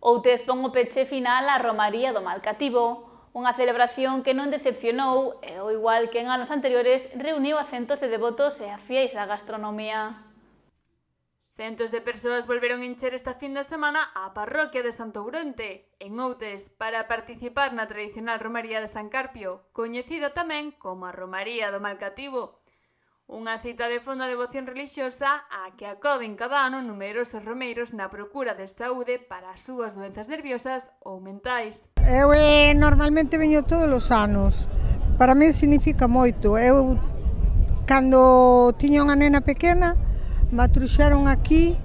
Outes pon o peche final á Romaría do Mal Cativo, unha celebración que non decepcionou e, ao igual que en anos anteriores, reuniu a centos de devotos e a fiéis da gastronomía. Centos de persoas volveron encher esta fin de semana á parroquia de Santo Ouronte, en Outes, para participar na tradicional Romaría de San Carpio, coñecida tamén como a Romaría do Mal Cativo. Unha cita de fonda devoción religiosa a que acoden cada ano numerosos romeiros na procura de saúde para as súas doenzas nerviosas ou mentais. Eu normalmente veño todos os anos. Para mí significa moito. Eu, cando tiña unha nena pequena, me truxeron aquí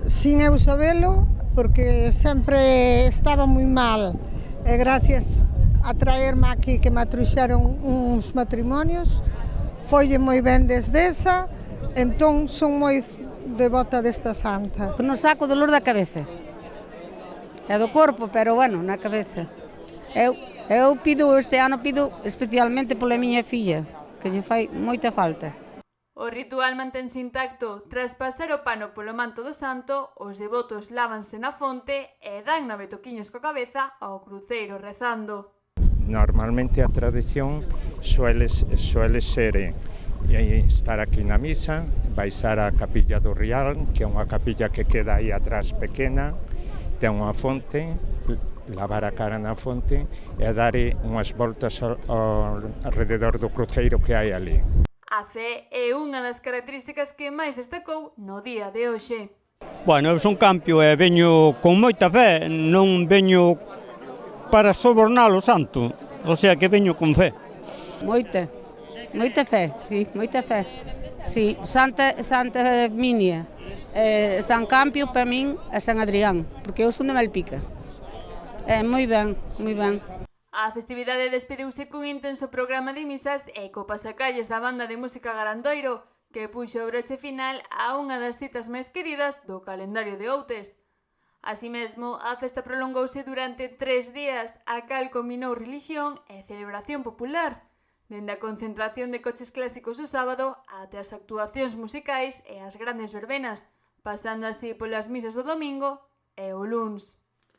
sin eu sabelo, porque sempre estaba moi mal. E gracias a traerme aquí que me truxeron uns matrimonios, foille moi ben desde esa, entón son moi devota desta santa. Non saco dolor da cabeza, é do corpo, pero bueno, na cabeza. Eu pido, este ano pido especialmente pola miña filla, que lle fai moita falta. O ritual mantense intacto. Tras pasar o pano polo manto do santo, os devotos lávanse na fonte e dan nove toquiños coa cabeza ao cruceiro rezando. Normalmente a tradición suele ser estar aquí na misa, baixar á capilla do Rial, que é unha capilla que queda aí atrás pequena, ten unha fonte, lavar a cara na fonte e dar unhas voltas ao rededor do cruceiro que hai ali. A fe é unha das características que máis destacou no día de hoxe. Bueno, eu son campio e veño con moita fe, non veño para sobornar o santo, o sea que veño con fe. Moita fe, sí, moita fe. Sí, Santa Herminia, San Campio para min e San Adrián, porque eu son de Malpica. Moi ben, moi ben. A festividade despediuse cun intenso programa de misas e co pasacalles da banda de música Garandoiro, que puxo o broche final a unha das citas máis queridas do calendario de Outes. Así mesmo, a festa prolongouse durante 3 días, a cal combinou religión e celebración popular, dende a concentración de coches clásicos o sábado até as actuacións musicais e as grandes verbenas, pasando así polas misas do domingo e o luns.